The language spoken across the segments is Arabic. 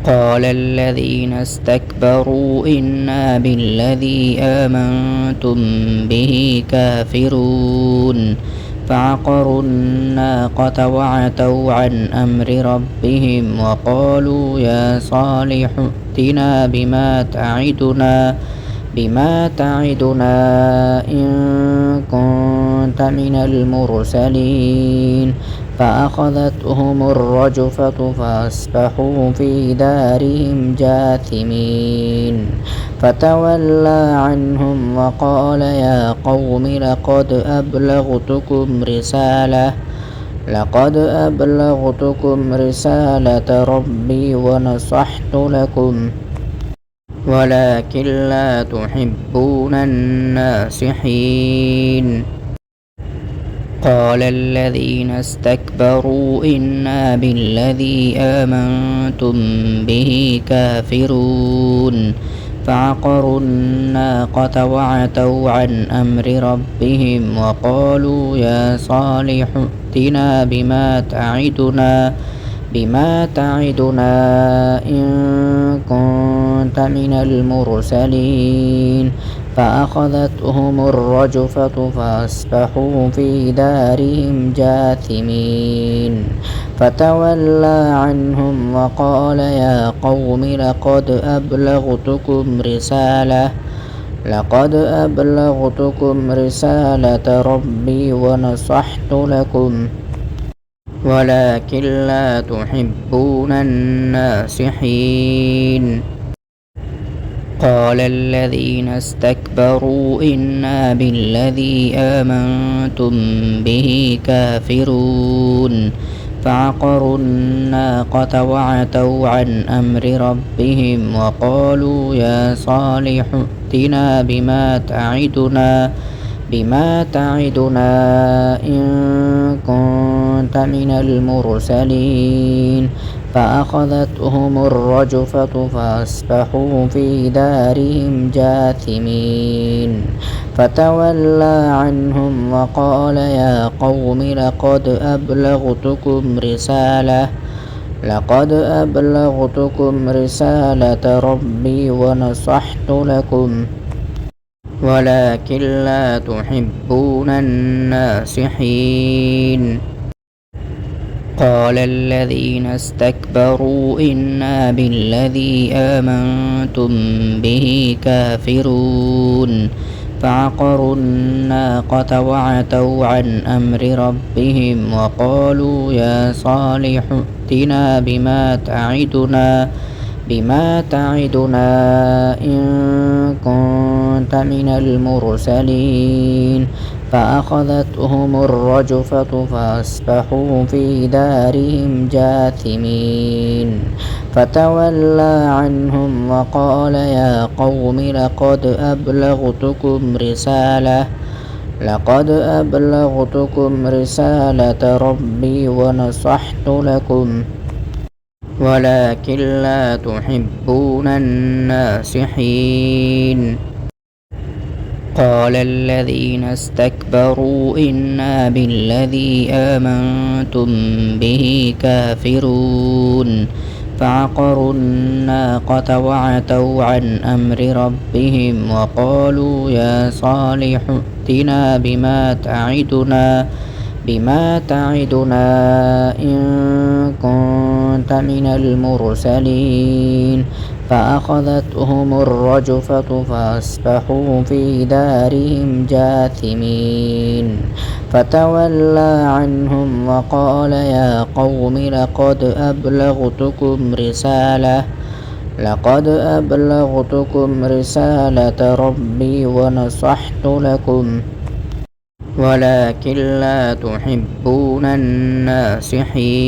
قال الذين استكبروا إنا بالذي آمنتم به كافرون فعقروا الناقة وعتوا عن أمر ربهم وقالوا يا صالح ائتنا بما تعدنا إن كنت من المرسلين فأخذتهم الرجفة فأصبحوا في دارهم جاثمين فتولى عنهم وقال يا قوم لقد أبلغتكم رسالة ربي ونصحت لكم ولكن لا تحبون الناصحين قال الذين استكبروا إنا بالذي آمنتم به كافرون فعقروا الناقة وعتوا عن أمر ربهم وقالوا يا صالح ائتنا بما تعدنا إن كنت من المرسلين فأخذتهم الرجفة فأصبحوا في دارهم جاثمين فتولى عنهم وقال يا قوم لقد أبلغتكم رسالة ربي ونصحت لكم ولكن لا تحبون الناصحين قال الذين استكبروا إنا بالذي آمنتم به كافرون فعقروا الناقة وعتوا عن أمر ربهم وقالوا يا صالح ائتنا بما تعدنا إن كنت من المرسلين فأخذتهم الرجفة فأصبحوا في دارهم جاثمين فتولى عنهم وقال يا قوم لقد أبلغتكم رسالة ربي ونصحت لكم ولكن لا تحبون الناصحين قال الذين استكبروا إنا بالذي آمنتم به كافرون فعقروا الناقة وعتوا عن أمر ربهم وقالوا يا صالح ائتنا بما تعدنا إن كنت من المرسلين فأخذتهم الرجفة فأصبحوا في دارهم جاثمين فتولى عنهم وقال يا قوم لقد أبلغتكم رسالة ربي ونصحت لكم ولكن لا تحبون الناصحين قال الذين استكبروا إنا بالذي آمنتم به كافرون فعقروا الناقة وعتوا عن أمر ربهم وقالوا يا صالح ائتنا بما تعدنا إن كنت من المرسلين فأخذتهم الرجفة فأصبحوا في دارهم جاثمين فتولى عنهم وقال يا قوم لقد أبلغتكم رسالة ربي ونصحت لكم ولكن لا تحبون الناصحين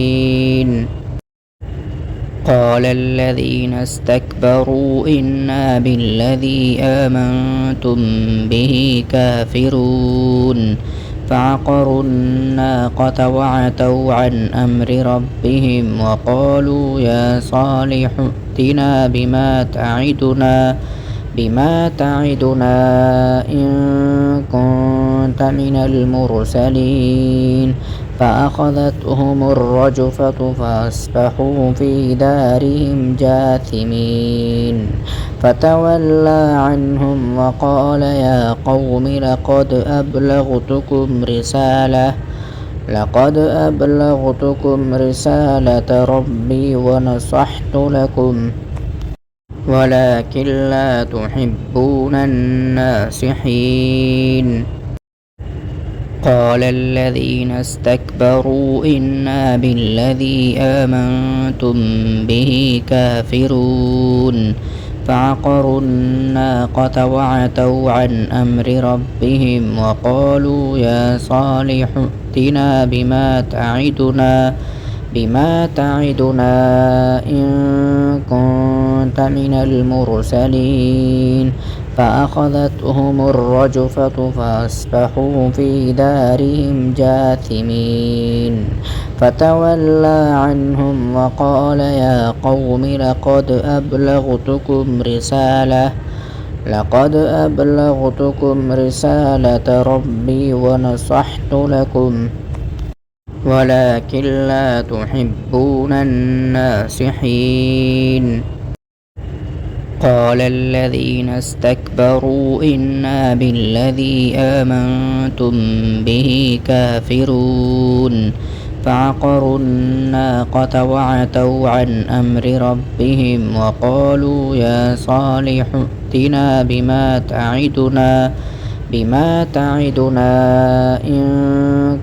قال الذين استكبروا إنا بالذي آمنتم به كافرون فعقروا الناقة وعتوا عن أمر ربهم وقالوا يا صالح ائتنا بما تعدنا إن كنت من المرسلين فأخذتهم الرجفة فأصبحوا في دارهم جاثمين فتولى عنهم وقال يا قوم لقد أبلغتكم رسالة ربي ونصحت لكم ولكن لا تحبون الناصحين قال الذين استكبروا إنا بالذي آمنتم به كافرون فعقروا الناقة وعتوا عن أمر ربهم وقالوا يا صالح ائتنا بما تعدنا إن كنت من المرسلين فأخذتهم الرجفة فأصبحوا في دارهم جاثمين فتولى عنهم وقال يا قوم لقد أبلغتكم رسالة ربي ونصحت لكم ولكن لا تحبون الناصحين قال الذين استكبروا إنا بالذي آمنتم به كافرون فعقروا الناقة وعتوا عن أمر ربهم وقالوا يا صالح ائتنا بما تعدنا إن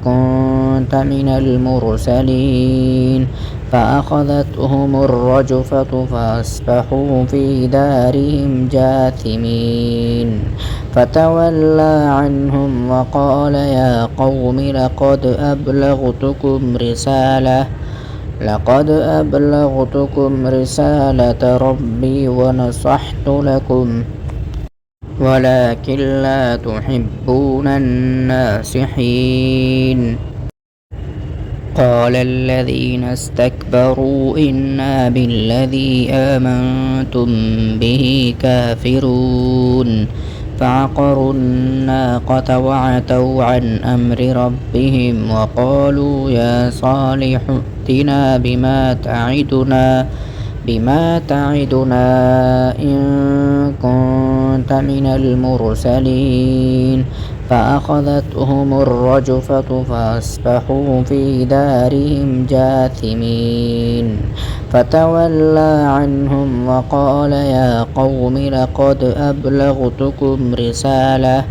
كنت من المرسلين فأخذتهم الرجفة فأصبحوا في دارهم جاثمين فتولى عنهم وقال يا قوم لقد أبلغتكم رسالة ربي ونصحت لكم ولكن لا تحبون الناصحين قال الذين استكبروا إنا بالذي آمنتم به كافرون فعقروا الناقة وعتوا عن أمر ربهم وقالوا يا صالح ائتنا بما تعدنا إن كنت من المرسلين فأخذتهم الرجفة فأصبحوا في دارهم جاثمين فتولى عنهم وقال يا قوم لقد أبلغتكم رسالة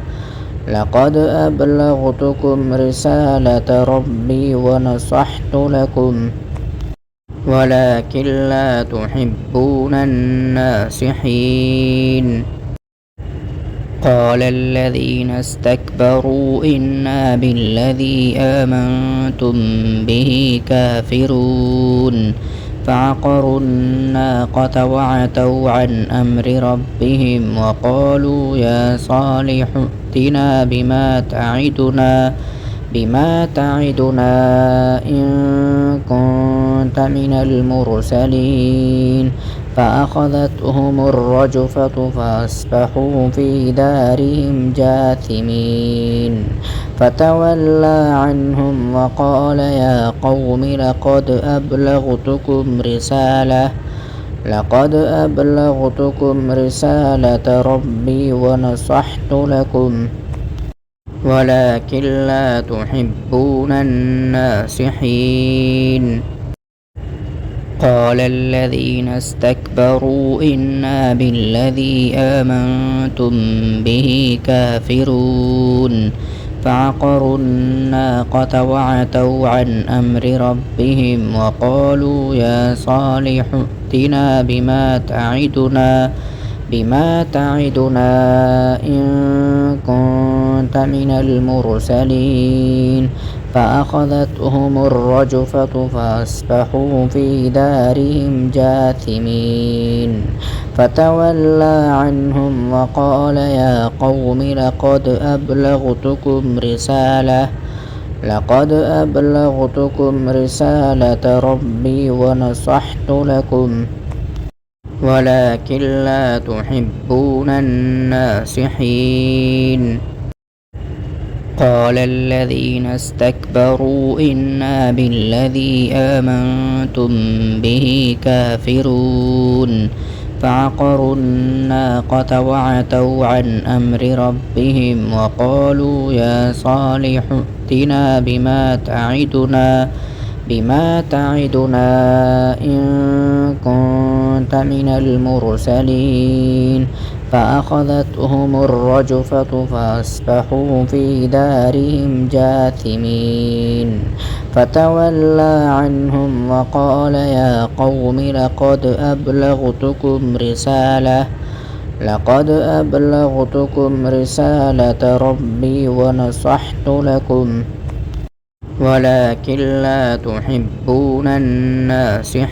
ربي ونصحت لكم ولكن لا تحبون الناصحين قال الذين استكبروا إنا بالذي آمنتم به كافرون فعقروا الناقة وعتوا عن أمر ربهم وقالوا يا صالح ائتنا بما تعدنا إن كنت من المرسلين فأخذتهم الرجفة فأصبحوا في دارهم جاثمين فتولى عنهم وقال يا قوم لقد أبلغتكم رسالة ربي ونصحت لكم ولكن لا تحبون الناصحين قال الذين استكبروا إنا بالذي آمنتم به كافرون فعقروا الناقة وعتوا عن أمر ربهم وقالوا يا صالح ائتنا بما تعدنا إن كنت من المرسلين فأخذتهم الرجفة فأصبحوا في دارهم جاثمين فتولى عنهم وقال يا قوم لقد أبلغتكم رسالة ربي ونصحت لكم ولكن لا تحبون الناصحين قال الذين استكبروا إنا بالذي آمنتم به كافرون فعقروا الناقة وعتوا عن أمر ربهم وقالوا يا صالح ائتنا بما تعدنا إن كنت من المرسلين فأخذتهم الرجفة فأصبحوا في دارهم جاثمين فتولى عنهم وقال يا قوم لقد أبلغتكم رسالة ربي ونصحت لكم ولكن لا تحبون الناصحين